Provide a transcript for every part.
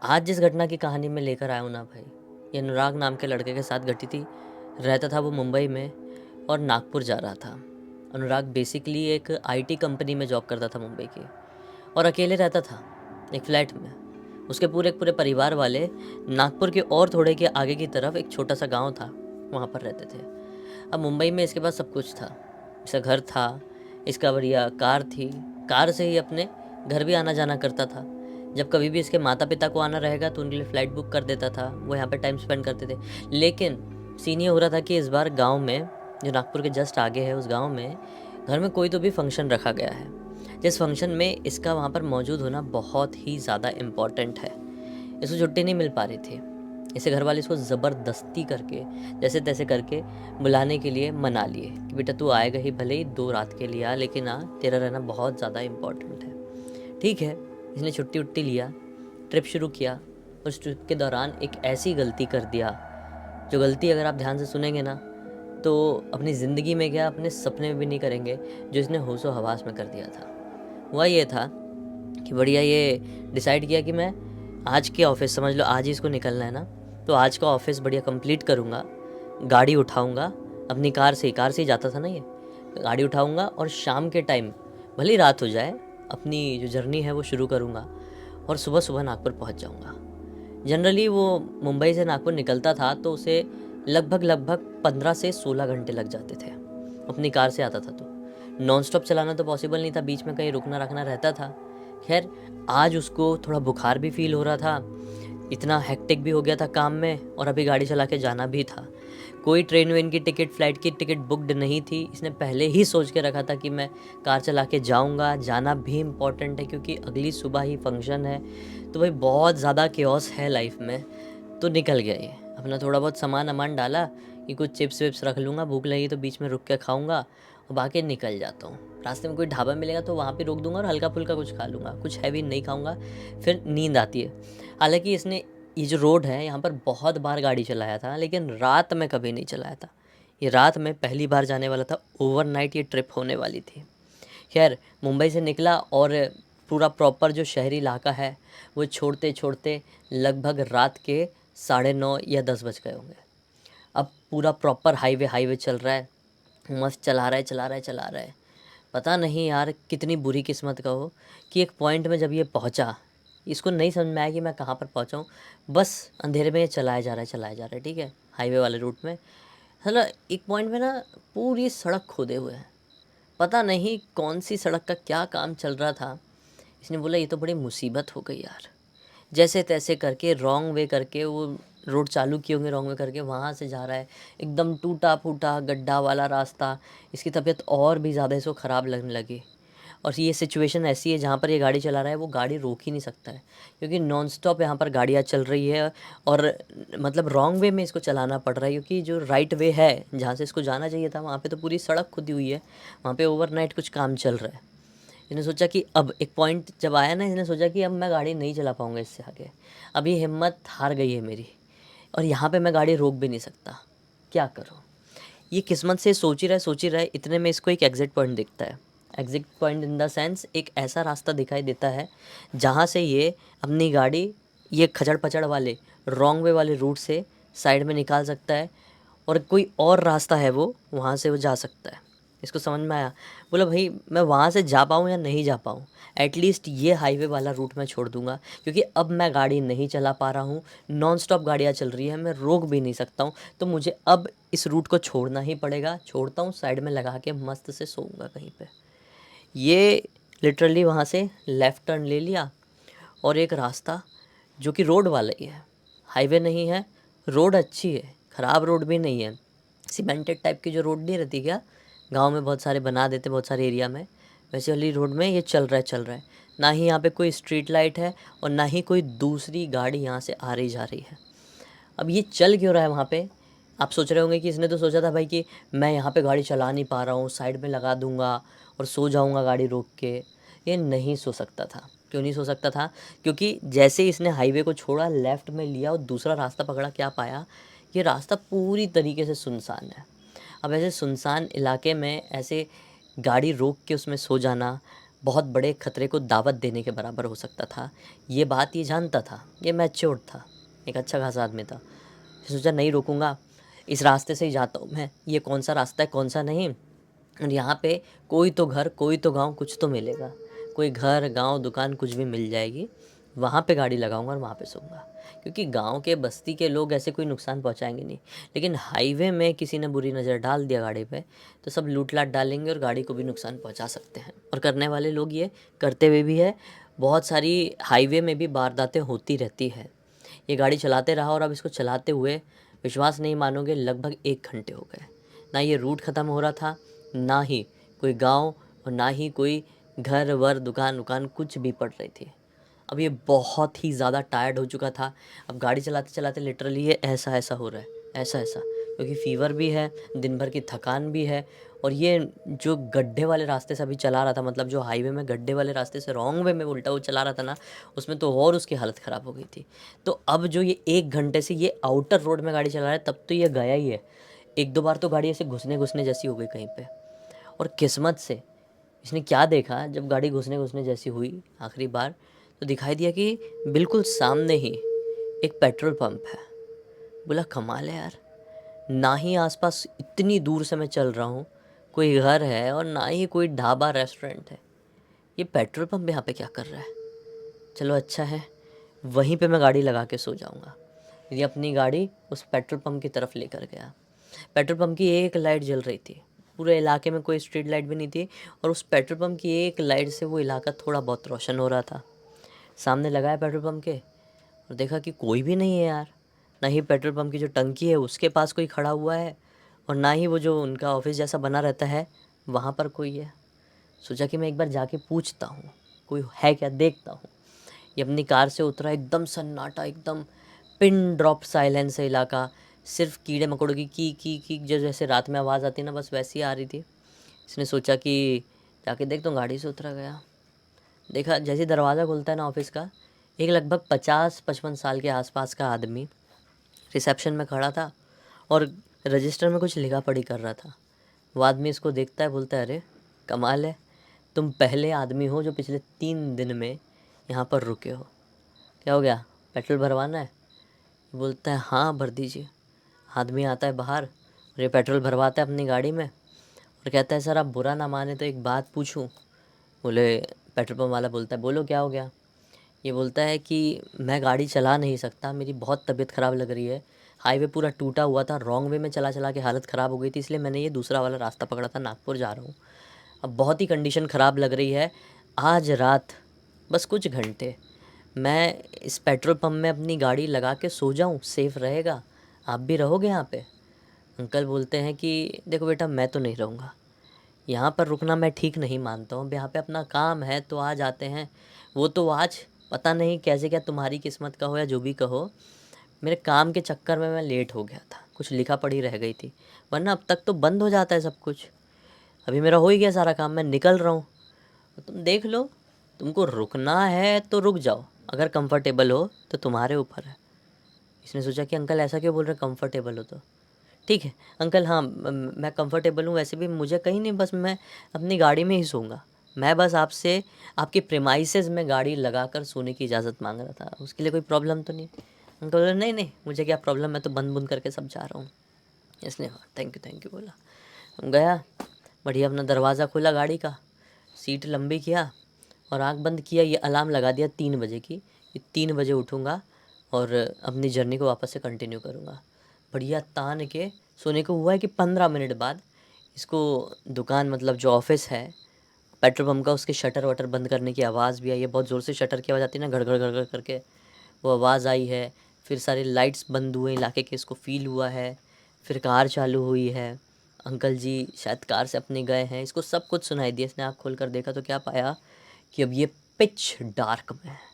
आज जिस घटना की कहानी मैं लेकर आया हूँ ना भाई, ये अनुराग नाम के लड़के के साथ घटी थी। रहता था वो मुंबई में और नागपुर जा रहा था। अनुराग बेसिकली एक आईटी कंपनी में जॉब करता था मुंबई की, और अकेले रहता था एक फ्लैट में। उसके पूरे पूरे परिवार वाले नागपुर के और थोड़े के आगे की तरफ एक छोटा सा गांव था, वहाँ पर रहते थे। अब मुंबई में इसके पास सब कुछ था। इसका घर था, इसका बढ़िया कार थी। कार से ही अपने घर भी आना जाना करता था। जब कभी भी इसके माता पिता को आना रहेगा तो उनके लिए फ़्लाइट बुक कर देता था, वो यहाँ पे टाइम स्पेंड करते थे। लेकिन सीन ये हो रहा था कि इस बार गांव में, जो नागपुर के जस्ट आगे है, उस गांव में घर में कोई तो भी फंक्शन रखा गया है, जिस फंक्शन में इसका वहाँ पर मौजूद होना बहुत ही ज़्यादा इम्पॉर्टेंट है। इसको छुट्टी नहीं मिल पा रही थी। इसे घर वाले इसको ज़बरदस्ती करके, जैसे तैसे करके बुलाने के लिए मना लिए कि बेटा तू आएगा ही, भले ही 2 रात के लिए आ, लेकिन आ, तेरा रहना बहुत ज़्यादा इम्पोर्टेंट है। ठीक है, इसने छुट्टी उट्टी लिया, ट्रिप शुरू किया। उस ट्रिप के दौरान एक ऐसी गलती कर दिया, जो गलती अगर आप ध्यान से सुनेंगे ना तो अपनी ज़िंदगी में क्या, अपने सपने में भी नहीं करेंगे, जो इसने होशो हवास में कर दिया था। हुआ ये था कि बढ़िया ये डिसाइड किया कि मैं आज के ऑफिस, समझ लो आज ही इसको निकलना है ना, तो आज का ऑफिस बढ़िया कंप्लीट करूँगा। गाड़ी उठाऊँगा अपनी कार से ही जाता था ना ये, गाड़ी उठाऊँगा और शाम के टाइम, भले ही रात हो जाए, अपनी जो जर्नी है वो शुरू करूँगा और सुबह सुबह नागपुर पहुँच जाऊँगा। जनरली वो मुंबई से नागपुर निकलता था तो उसे लगभग लगभग 15 से 16 घंटे लग जाते थे, अपनी कार से आता था तो। नॉन स्टॉप चलाना तो पॉसिबल नहीं था, बीच में कहीं रुकना रखना रहता था। खैर, आज उसको थोड़ा बुखार भी फील हो रहा था, इतना हेक्टिक भी हो गया था काम में, और अभी गाड़ी चला के जाना भी था। कोई ट्रेन वेन की टिकट, फ्लाइट की टिकट बुकड नहीं थी। इसने पहले ही सोच के रखा था कि मैं कार चला के जाऊँगा, जाना भी इम्पॉर्टेंट है क्योंकि अगली सुबह ही फंक्शन है। तो भाई बहुत ज़्यादा केओस है लाइफ में। तो निकल गया ये, अपना थोड़ा बहुत सामान अमान डाला कि कुछ चिप्स विप्स रख लूँगा, भूख लगी तो बीच में रुक के खाऊँगा, और बाकी निकल जाता हूँ। रास्ते में कोई ढाबा मिलेगा तो वहाँ पे रोक दूँगा और हल्का फुल्का कुछ खा लूँगा, कुछ हैवी नहीं खाऊँगा। फिर नींद आती है। हालाँकि इसने ये जो रोड है यहाँ पर बहुत बार गाड़ी चलाया था, लेकिन रात में कभी नहीं चलाया था। ये रात में पहली बार जाने वाला था, ओवरनाइट ये ट्रिप होने वाली थी। खैर, मुंबई से निकला और पूरा प्रॉपर जो शहरी इलाका है वो छोड़ते छोड़ते लगभग रात के 9:30 या 10 बज गए होंगे। अब पूरा प्रॉपर हाईवे हाईवे चल रहा है, मस्त चला रहा है चला रहा है चला रहा है। पता नहीं यार कितनी बुरी किस्मत का हो कि एक पॉइंट में जब ये पहुंचा, इसको नहीं समझ में आया कि मैं कहाँ पर पहुंचा हूँ। बस अंधेरे में ये चलाया जा रहा है चलाया जा रहा है, ठीक है, हाईवे वाले रूट में। हला एक पॉइंट में ना पूरी सड़क खोदे हुए है, पता नहीं कौन सी सड़क का क्या काम चल रहा था। इसने बोला ये तो बड़ी मुसीबत हो गई यार। जैसे तैसे करके रॉन्ग वे करके वो रोड चालू किए होंगे, रॉन्ग वे करके वहाँ से जा रहा है, एकदम टूटा फूटा गड्ढा वाला रास्ता। इसकी तबीयत और भी ज़्यादा इसको ख़राब लगने लगी। और ये सिचुएशन ऐसी है जहाँ पर ये गाड़ी चला रहा है वो गाड़ी रोक ही नहीं सकता है, क्योंकि नॉन स्टॉप यहाँ पर गाड़ियाँ चल रही है। और मतलब रॉन्ग वे में इसको चलाना पड़ रहा है, क्योंकि जो राइट वे है जहाँ से इसको जाना चाहिए था वहाँ पे तो पूरी सड़क खुदी हुई है, वहाँ पे ओवरनाइट कुछ काम चल रहा है। इसने सोचा कि अब एक पॉइंट जब आया ना, इसने सोचा कि अब मैं गाड़ी नहीं चला पाऊँगा इससे आगे, अब ये हिम्मत हार गई है मेरी, और यहाँ पे मैं गाड़ी रोक भी नहीं सकता, क्या करूँ। ये किस्मत से सोच ही रहा है, इतने में इसको एक एग्ज़िट पॉइंट दिखता है। Exit point in the sense एक ऐसा रास्ता दिखाई देता है जहाँ से ये अपनी गाड़ी ये खचड़-पचड़ वाले रॉन्ग वे वाले रूट से साइड में निकाल सकता है, और कोई और रास्ता है वो, वहाँ से वो जा सकता है। इसको समझ में आया। बोला भाई मैं वहाँ से जा पाऊँ या नहीं जा पाऊँ, एटलीस्ट ये हाईवे वाला रूट मैं छोड़ दूँगा, क्योंकि अब मैं गाड़ी नहीं चला पा रहा हूँ, नॉन स्टॉप गाड़ियाँ चल रही हैं, मैं रोक भी नहीं सकता हूँ, तो मुझे अब इस रूट को छोड़ना ही पड़ेगा। छोड़ता हूँ, साइड में लगा के मस्त से सोऊँगा कहीं पे। ये लिटरली वहाँ से लेफ़्ट टर्न ले लिया, और एक रास्ता जो कि रोड वाला ही है, हाईवे नहीं है, रोड अच्छी है, ख़राब रोड भी नहीं है। सीमेंटेड टाइप की जो रोड नहीं रहती क्या, गाँव में बहुत सारे बना देते बहुत सारे एरिया में, वैसे वाली रोड में ये चल रहा है। ना ही यहाँ पे कोई स्ट्रीट लाइट है और ना ही कोई दूसरी गाड़ी यहाँ से आ रही जा रही है। अब ये चल क्यों रहा है वहाँ पे? आप सोच रहे होंगे कि इसने तो सोचा था भाई कि मैं यहाँ पे गाड़ी चला नहीं पा रहा हूँ, साइड में लगा दूँगा और सो जाऊँगा गाड़ी रोक के। ये नहीं सो सकता था। क्यों नहीं सो सकता था? क्योंकि जैसे ही इसने हाईवे को छोड़ा, लेफ़्ट में लिया और दूसरा रास्ता पकड़ा, क्या पाया, ये रास्ता पूरी तरीके से सुनसान है। अब ऐसे सुनसान इलाके में ऐसे गाड़ी रोक के उसमें सो जाना बहुत बड़े खतरे को दावत देने के बराबर हो सकता था। ये बात ये जानता था, ये मैच्योर्ड था, एक अच्छा खासा आदमी था। सोचा नहीं रुकूंगा, इस रास्ते से ही जाता हूँ मैं, ये कौन सा रास्ता है कौन सा नहीं, और यहाँ पे कोई तो घर कोई तो गांव कुछ तो मिलेगा, कोई घर गांव दुकान कुछ भी मिल जाएगी, वहाँ पे गाड़ी लगाऊंगा और वहाँ पे सोऊंगा, क्योंकि गांव के बस्ती के लोग ऐसे कोई नुकसान पहुँचाएंगे नहीं। लेकिन हाईवे में किसी ने बुरी नज़र डाल दिया गाड़ी पे, तो सब लूट लाट डालेंगे और गाड़ी को भी नुकसान पहुँचा सकते हैं, और करने वाले लोग ये करते हुए भी है। बहुत सारी हाईवे में भी वारदातें होती रहती है। ये गाड़ी चलाते रहा और अब इसको चलाते हुए विश्वास नहीं मानोगे लगभग 1 घंटे हो गए। ना ये रूट ख़त्म हो रहा था, ना ही कोई गांव और ना ही कोई घर वर दुकान वुकान कुछ भी पड़ रही थी। अब ये बहुत ही ज़्यादा टायर्ड हो चुका था। अब गाड़ी चलाते चलाते लिटरली ये ऐसा ऐसा हो रहा है, ऐसा ऐसा, क्योंकि फ़ीवर भी है, दिन भर की थकान भी है, और ये जो गड्ढे वाले रास्ते से अभी चला रहा था, मतलब जो हाईवे में गड्ढे वाले रास्ते से रॉन्ग वे में उल्टा वो चला रहा था ना, उसमें तो और उसकी हालत ख़राब हो गई थी। तो अब जो ये 1 घंटे से ये आउटर रोड में गाड़ी चला रहा है, तब तो ये गया ही है। 1-2 बार तो गाड़ी ऐसे घुसने घुसने जैसी हो गई कहीं पे, और किस्मत से इसने क्या देखा, जब गाड़ी घुसने घुसने जैसी हुई आखिरी बार, तो दिखाई दिया कि बिल्कुल सामने ही एक पेट्रोल पंप है। बोला कमाल है यार, ना ही आसपास इतनी दूर से मैं चल रहा हूँ कोई घर है, और ना ही कोई ढाबा रेस्टोरेंट है, ये पेट्रोल पंप यहाँ पे क्या कर रहा है। चलो अच्छा है, वहीं पे मैं गाड़ी लगा के सो जाऊँगा। ये अपनी गाड़ी उस पेट्रोल पंप की तरफ लेकर गया। पेट्रोल पंप की एक लाइट जल रही थी, पूरे इलाके में कोई स्ट्रीट लाइट भी नहीं थी, और उस पेट्रोल पंप की एक लाइट से वो इलाका थोड़ा बहुत रोशन हो रहा था। सामने लगाया पेट्रोल पंप के, और देखा कि कोई भी नहीं है यार। ना ही पेट्रोल पंप की जो टंकी है उसके पास कोई खड़ा हुआ है, और ना ही वो जो उनका ऑफिस जैसा बना रहता है वहाँ पर कोई है। सोचा कि मैं एक बार जाके पूछता हूँ कोई है क्या, देखता हूँ। ये अपनी कार से उतरा, एकदम सन्नाटा, एकदम पिन ड्रॉप साइलेंस है इलाका। सिर्फ कीड़े मकोड़ों की जो जैसे रात में आवाज़ आती है ना, बस वैसी आ रही थी। इसने सोचा कि जाके देख, तो गाड़ी से उतरा गया। देखा जैसे दरवाज़ा खुलता है ना ऑफिस का, एक लगभग 50-55 साल के आसपास का आदमी रिसेप्शन में खड़ा था और रजिस्टर में कुछ लिखा पढ़ी कर रहा था। वो आदमी इसको देखता है, बोलता है अरे कमाल है, तुम पहले आदमी हो जो पिछले 3 दिन में यहाँ पर रुके हो। क्या हो गया, पेट्रोल भरवाना है? बोलता है हाँ भर दीजिए। आदमी आता है बाहर और ये पेट्रोल भरवाता है अपनी गाड़ी में, और कहता है सर आप बुरा ना माने तो एक बात पूछूं। बोले, पेट्रोल पंप वाला बोलता है बोलो क्या हो गया। ये बोलता है कि मैं गाड़ी चला नहीं सकता, मेरी बहुत तबीयत ख़राब लग रही है, हाईवे पूरा टूटा हुआ था, रॉन्ग वे में चला चला के हालत ख़राब हो गई थी, इसलिए मैंने ये दूसरा वाला रास्ता पकड़ा था, नागपुर जा रहा हूँ। अब बहुत ही कंडीशन ख़राब लग रही है, आज रात बस कुछ घंटे मैं इस पेट्रोल पंप में अपनी गाड़ी लगा के सो जाऊँ, सेफ़ रहेगा, आप भी रहोगे यहाँ पे? अंकल बोलते हैं कि देखो बेटा, मैं तो नहीं रहूँगा यहाँ पर, रुकना मैं ठीक नहीं मानता हूँ। अब यहाँ पे अपना काम है तो आ जाते हैं, वो तो आज पता नहीं कैसे क्या तुम्हारी किस्मत का हो या जो भी कहो, मेरे काम के चक्कर में मैं लेट हो गया था, कुछ लिखा पढ़ी रह गई थी, वरना अब तक तो बंद हो जाता है सब कुछ। अभी मेरा हो ही गया सारा काम, मैं निकल रहा हूँ, तो तुम देख लो, तुमको रुकना है तो रुक जाओ, अगर कंफर्टेबल हो तो तुम्हारे ऊपर है। इसने सोचा कि अंकल ऐसा क्यों बोल रहे, कंफर्टेबल हो तो ठीक है अंकल, हाँ मैं कंफर्टेबल हूँ, वैसे भी मुझे कहीं नहीं, बस मैं अपनी गाड़ी में ही सोऊंगा, मैं बस आपसे आपके प्रेमाइसेस में गाड़ी लगाकर सोने की इजाज़त मांग रहा था, उसके लिए कोई प्रॉब्लम तो नहीं? अंकल बोले नहीं नहीं, मुझे क्या प्रॉब्लम, मैं तो बंद बुंद करके सब जा रहा हूँ। इसने थैंक यू बोला, गया, बढ़िया अपना दरवाज़ा खोला गाड़ी का, सीट लंबी किया और आँख बंद किया। ये अलार्म लगा दिया 3 बजे की, कि 3 बजे उठूँगा और अपनी जर्नी को वापस से कंटिन्यू करूँगा। बढ़िया तान के सोने को हुआ है कि 15 मिनट बाद इसको दुकान, मतलब जो ऑफिस है पेट्रोल पंप का, उसके शटर वटर बंद करने की आवाज़ भी आई है, बहुत ज़ोर से शटर की आवाज़ आती है ना, घड़ घड़ घड़ घड़ करके, वो आवाज़ आई है। फिर सारे लाइट्स बंद हुए इलाके के, इसको फील हुआ है। फिर कार चालू हुई है, अंकल जी शायद कार से अपने गए हैं, इसको सब कुछ सुनाई दिया। इसने आँख खोल कर देखा तो क्या पाया कि अब ये पिच डार्क में है।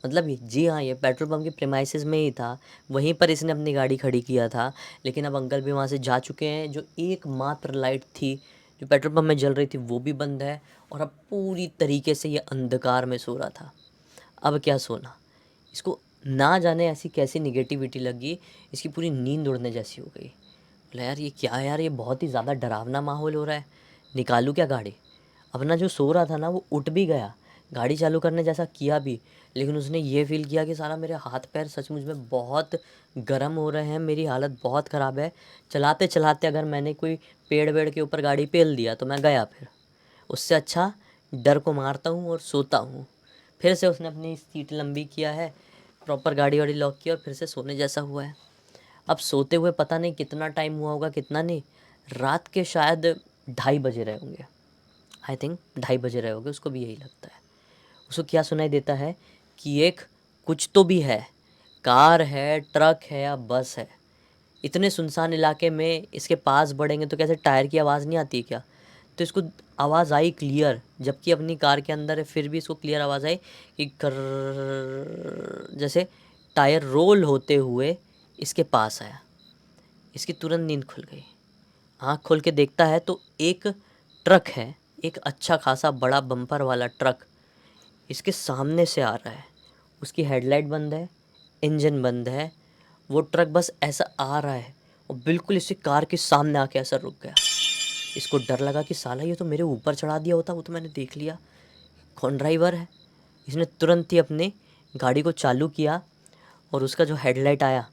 मतलब जी हाँ, ये पेट्रोल पंप के प्रेमाइसेस में ही था, वहीं पर इसने अपनी गाड़ी खड़ी किया था। लेकिन अब अंकल भी वहाँ से जा चुके हैं, जो एकमात्र लाइट थी जो पेट्रोल पंप में जल रही थी वो भी बंद है, और अब पूरी तरीके से ये अंधकार में सो रहा था। अब क्या सोना, इसको ना जाने ऐसी कैसी निगेटिविटी लगी, इसकी पूरी नींद उड़ने जैसी हो गई। बोला यार ये क्या है यार, ये बहुत ही ज़्यादा डरावना माहौल हो रहा है, निकालूँ क्या गाड़ी? अपना जो सो रहा था ना वो उठ भी गया, गाड़ी चालू करने जैसा किया भी, लेकिन उसने ये फ़ील किया कि साला मेरे हाथ पैर सचमुच में बहुत गर्म हो रहे हैं, मेरी हालत बहुत ख़राब है, चलाते चलाते अगर मैंने कोई पेड़ वेड़ के ऊपर गाड़ी पेल दिया तो मैं गया फिर, उससे अच्छा डर को मारता हूँ और सोता हूँ। फिर से उसने अपनी सीट लंबी किया है, प्रॉपर गाड़ी वाड़ी लॉक किया और फिर से सोने जैसा हुआ है। अब सोते हुए पता नहीं कितना टाइम हुआ होगा, कितना नहीं, रात के शायद 2:30 बजे रहे होंगे, आई थिंक 2:30 बजे रहे होंगे, उसको भी यही लगता है। उसको क्या सुनाई देता है कि एक कुछ तो भी है, कार है, ट्रक है या बस है। इतने सुनसान इलाके में इसके पास बढ़ेंगे तो कैसे टायर की आवाज़ नहीं आती है क्या? तो इसको आवाज़ आई क्लियर, जबकि अपनी कार के अंदर है, फिर भी इसको क्लियर आवाज़ आई कि कर, जैसे टायर रोल होते हुए इसके पास आया। इसकी तुरंत नींद खुल गई। आँख खोल के देखता है तो एक ट्रक है, एक अच्छा खासा बड़ा बम्पर वाला ट्रक इसके सामने से आ रहा है। उसकी हेडलाइट बंद है, इंजन बंद है, वो ट्रक बस ऐसा आ रहा है और बिल्कुल इसी कार के सामने आके ऐसा रुक गया। इसको डर लगा कि साला ये तो मेरे ऊपर चढ़ा दिया होता, वो तो मैंने देख लिया, कौन ड्राइवर है। इसने तुरंत ही अपने गाड़ी को चालू किया और उसका जो हेडलाइट आया,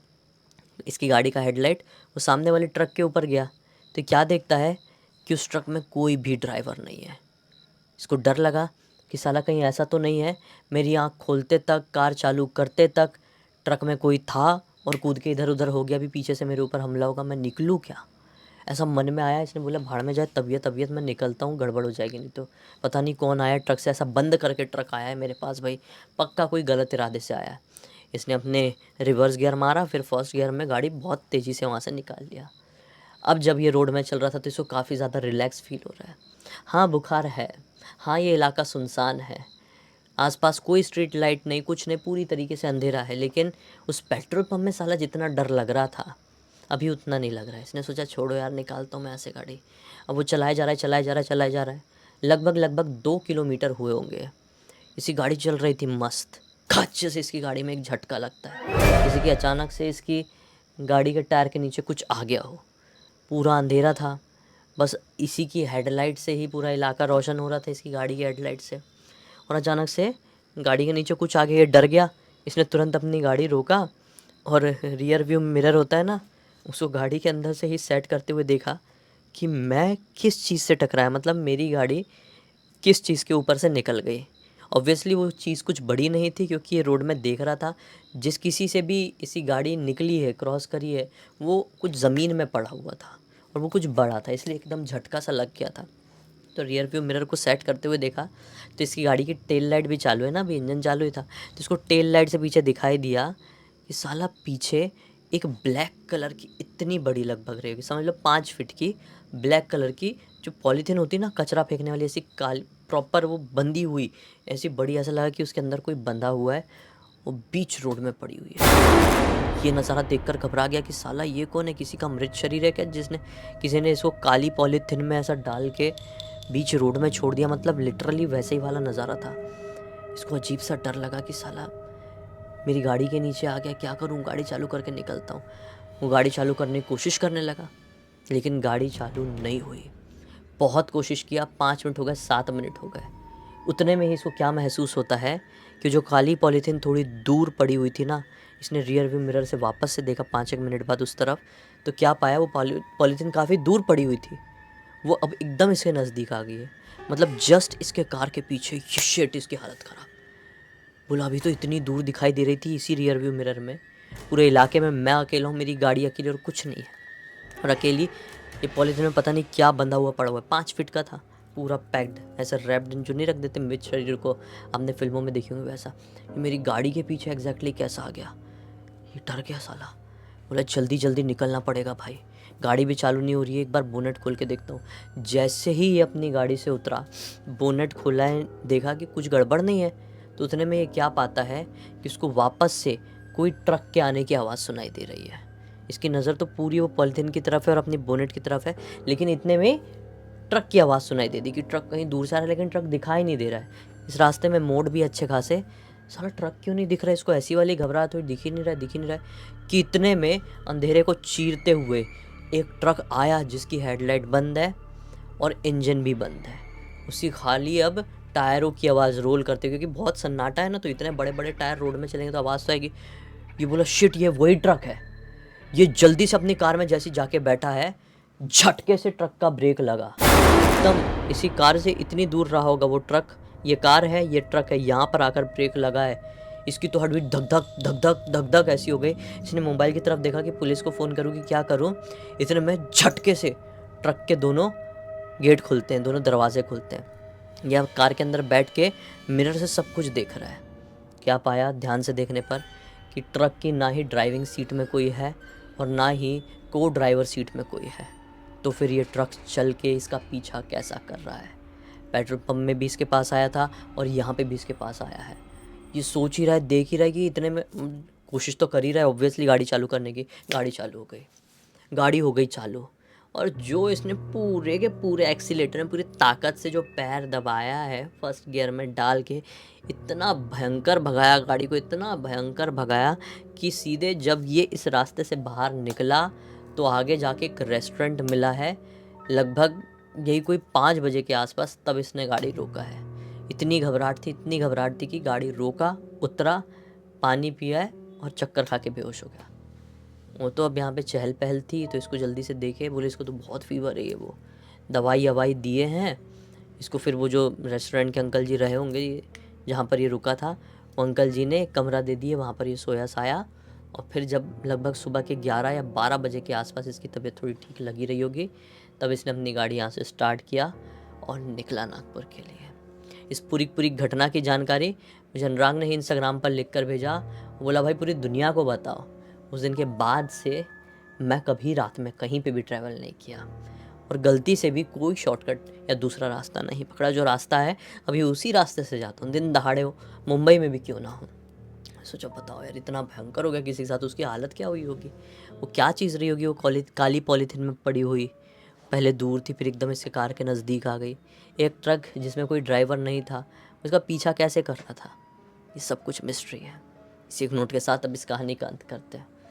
इसकी गाड़ी का हेडलाइट वो सामने वाले ट्रक के ऊपर गया, तो क्या देखता है कि उस ट्रक में कोई भी ड्राइवर नहीं है। इसको डर लगा कि साला कहीं ऐसा तो नहीं है मेरी आँख खोलते तक, कार चालू करते तक ट्रक में कोई था और कूद के इधर उधर हो गया, भी पीछे से मेरे ऊपर हमला होगा, मैं निकलूँ क्या, ऐसा मन में आया। इसने बोला भाड़ में जाए तबीयत मैं निकलता हूँ, गड़बड़ हो जाएगी नहीं तो। पता नहीं कौन आया ट्रक से, ऐसा बंद करके ट्रक आया है मेरे पास भाई, पक्का कोई गलत इरादे से आया है। इसने अपने रिवर्स गियर मारा, फिर फर्स्ट गियर में गाड़ी बहुत तेज़ी से वहाँ से निकाल लिया। अब जब ये रोड में चल रहा था तो इसको काफ़ी ज़्यादा रिलैक्स फील हो रहा है। हाँ बुखार है, हाँ ये इलाका सुनसान है, आसपास कोई स्ट्रीट लाइट नहीं, कुछ नहीं, पूरी तरीके से अंधेरा है, लेकिन उस पेट्रोल पंप में साला जितना डर लग रहा था अभी उतना नहीं लग रहा है। इसने सोचा छोड़ो यार, निकालता हूँ मैं ऐसे गाड़ी। अब वो चलाए जा रहा है, चलाए जा रहा है, चलाए जा रहा है, लगभग 2 किलोमीटर हुए होंगे। इसकी गाड़ी चल रही थी मस्त, खच से इसकी गाड़ी में एक झटका लगता है, जैसे कि अचानक से इसकी गाड़ी के टायर के नीचे कुछ आ गया हो। पूरा अंधेरा था, बस इसी की हेडलाइट से ही पूरा इलाका रोशन हो रहा था, इसकी गाड़ी की हेडलाइट से। और अचानक से गाड़ी के नीचे कुछ आ गया, ये डर गया। इसने तुरंत अपनी गाड़ी रोका और रियर व्यू मिरर होता है ना, उसको गाड़ी के अंदर से ही सेट करते हुए देखा कि मैं किस चीज़ से टकराया, मतलब मेरी गाड़ी किस चीज़ के ऊपर से निकल गई। ऑब्वियसली वो चीज़ कुछ बड़ी नहीं थी, क्योंकि ये रोड में देख रहा था जिस किसी से भी इसी गाड़ी निकली है, क्रॉस करी है, वो कुछ ज़मीन में पड़ा हुआ था और वो कुछ बड़ा था, इसलिए एकदम झटका सा लग गया था। तो रियर व्यू मिरर को सेट करते हुए देखा तो इसकी गाड़ी की टेल लाइट भी चालू है ना, अभी इंजन चालू ही था, तो इसको टेल लाइट से पीछे दिखाई दिया कि साला पीछे एक ब्लैक कलर की इतनी बड़ी, लगभग रहेगी समझ लो 5 फीट की ब्लैक कलर की जो पॉलीथीन होती है ना कचरा फेंकने वाली, ऐसी काली प्रॉपर वो बंधी हुई, ऐसी बड़ी, ऐसा लगा कि उसके अंदर कोई बंधा हुआ है, वो बीच रोड में पड़ी हुई है। ये नज़ारा देखकर घबरा गया कि साला ये कौन है, किसी का मृत शरीर है क्या, जिसने किसी ने इसको काली पॉलीथीन में ऐसा डाल के बीच रोड में छोड़ दिया, मतलब लिटरली वैसे ही वाला नज़ारा था। इसको अजीब सा डर लगा कि साला मेरी गाड़ी के नीचे आ गया, क्या करूं, गाड़ी चालू करके निकलता हूं। वो गाड़ी चालू करने की कोशिश करने लगा, लेकिन गाड़ी चालू नहीं हुई। बहुत कोशिश किया, 5 मिनट हो गए, 7 मिनट हो गए, उतने में ही इसको क्या महसूस होता है कि जो काली पॉलीथीन थोड़ी दूर पड़ी हुई थी ना, इसने रियर व्यू मिरर से वापस से देखा 5-1 मिनट बाद उस तरफ, तो क्या पाया, वो पॉलीथीन काफ़ी दूर पड़ी हुई थी, वो अब एकदम इसके नज़दीक आ गई है, मतलब जस्ट इसके कार के पीछे। ये शिट, इसकी हालत ख़राब। बोला अभी तो इतनी दूर दिखाई दे रही थी इसी रियर व्यू मिरर में, पूरे इलाके में मैं अकेला हूँ, मेरी गाड़ी अकेली और कुछ नहीं है, और अकेली ये पॉलीथीन में पता नहीं क्या बंधा हुआ पड़ा हुआ है, 5 फीट का था, पूरा पैक्ड, ऐसा रैप्ड, जो नहीं रख देते मृत शरीर को, आपने फिल्मों में देखी होंगे वैसा। ये मेरी गाड़ी के पीछे एग्जैक्टली कैसा आ गया, ये डर गया साला। बोला जल्दी जल्दी निकलना पड़ेगा भाई, गाड़ी भी चालू नहीं हो रही है, एक बार बोनेट खोल के देखता हूँ। जैसे ही ये अपनी गाड़ी से उतरा, बोनेट खोला है, देखा कि कुछ गड़बड़ नहीं है, तो उतने में ये क्या पाता है कि उसको वापस से कोई ट्रक के आने की आवाज़ सुनाई दे रही है। इसकी नज़र तो पूरी वो पॉलीथीन की तरफ है और अपनी बोनेट की तरफ है, लेकिन इतने में ट्रक की आवाज़ सुनाई दे दी कि ट्रक कहीं दूर से आ रहा है, लेकिन ट्रक दिखाई नहीं दे रहा है। इस रास्ते में मोड़ भी अच्छे खासे, साला ट्रक क्यों नहीं दिख रहा है इसको, ऐसी वाली घबराहट हुई, दिख ही नहीं रहा है, दिख ही नहीं रहा है कि इतने में अंधेरे को चीरते हुए एक ट्रक आया जिसकी हेडलाइट बंद है और इंजन भी बंद है। उसी खाली अब टायरों की आवाज़ रोल करते, क्योंकि बहुत सन्नाटा है ना, तो इतने बड़े बड़े टायर रोड में चलेंगे तो आवाज़ तो आएगी। ये बोला शिट, ये वही ट्रक है। ये जल्दी से अपनी कार में जैसे जाके बैठा है, झटके से ट्रक का ब्रेक लगा एकदम। इसी कार से इतनी दूर रहा होगा वो ट्रक, ये कार है, ये ट्रक है, यहाँ पर आकर ब्रेक लगा है। इसकी तो हार्ट बीट धक धक धक धक धक धक ऐसी हो गई। इसने मोबाइल की तरफ देखा कि पुलिस को फ़ोन करूँ कि क्या करूँ। इतने में झटके से ट्रक के दोनों गेट खुलते हैं, दोनों दरवाजे खुलते हैं। यह कार के अंदर बैठ के मिरर से सब कुछ देख रहा है। क्या पाया ध्यान से देखने पर कि ट्रक की ना ही ड्राइविंग सीट में कोई है और ना ही को ड्राइवर सीट में कोई है। तो फिर ये ट्रक चल के इसका पीछा कैसा कर रहा है। पेट्रोल पंप में भी इसके पास आया था और यहाँ पे भी इसके पास आया है। ये सोच ही रहा है, देख ही रहा है कि इतने में कोशिश तो कर ही रहा है ऑब्वियसली गाड़ी चालू करने की। गाड़ी चालू हो गई, गाड़ी हो गई चालू, और जो इसने पूरे के पूरे एक्सीलेटर में पूरी ताकत से जो पैर दबाया है फर्स्ट गियर में डाल के, इतना भयंकर भगाया गाड़ी को, इतना भयंकर भगाया कि सीधे जब ये इस रास्ते से बाहर निकला तो आगे जाके एक रेस्टोरेंट मिला है, लगभग यही कोई 5 बजे के आसपास, तब इसने गाड़ी रोका है। इतनी घबराहट थी, इतनी घबराहट थी कि गाड़ी रोका, उतरा, पानी पिया है और चक्कर खा के बेहोश हो गया। वो तो अब यहाँ पे चहल पहल थी तो इसको जल्दी से देखे, बोले इसको तो बहुत फीवर है, ये वो दवाई ववाई दिए हैं इसको। फिर वो जो रेस्टोरेंट के अंकल जी रहे होंगे जहाँ पर ये रुका था, वो अंकल जी ने कमरा दे दिए, वहाँ पर ये सोया साया। और फिर जब लगभग सुबह के 11 या 12 बजे के आसपास इसकी तबीयत थोड़ी ठीक लगी रही होगी, तब इसने अपनी गाड़ी यहाँ से स्टार्ट किया और निकला नागपुर के लिए। इस पूरी घटना की जानकारी मुझे अनुराग ने ही इंस्टाग्राम पर लिख कर भेजा। बोला भाई पूरी दुनिया को बताओ। उस दिन के बाद से मैं कभी रात में कहीं पे भी ट्रैवल नहीं किया और गलती से भी कोई शॉर्टकट या दूसरा रास्ता नहीं पकड़ा। जो रास्ता है अभी उसी रास्ते से जाता हूँ, दिन दहाड़े हो, मुंबई में भी क्यों ना हो। सोचा बताओ यार, इतना भयंकर हो गया किसी के साथ, उसकी हालत क्या हुई होगी, वो क्या चीज़ रही होगी। वो काली पॉलीथीन में पड़ी हुई, पहले दूर थी फिर एकदम इसके कार के नज़दीक आ गई। एक ट्रक जिसमें कोई ड्राइवर नहीं था, उसका पीछा कैसे कर रहा था। ये सब कुछ मिस्ट्री है। इसी एक नोट के साथ अब इस कहानी का अंत करते हैं।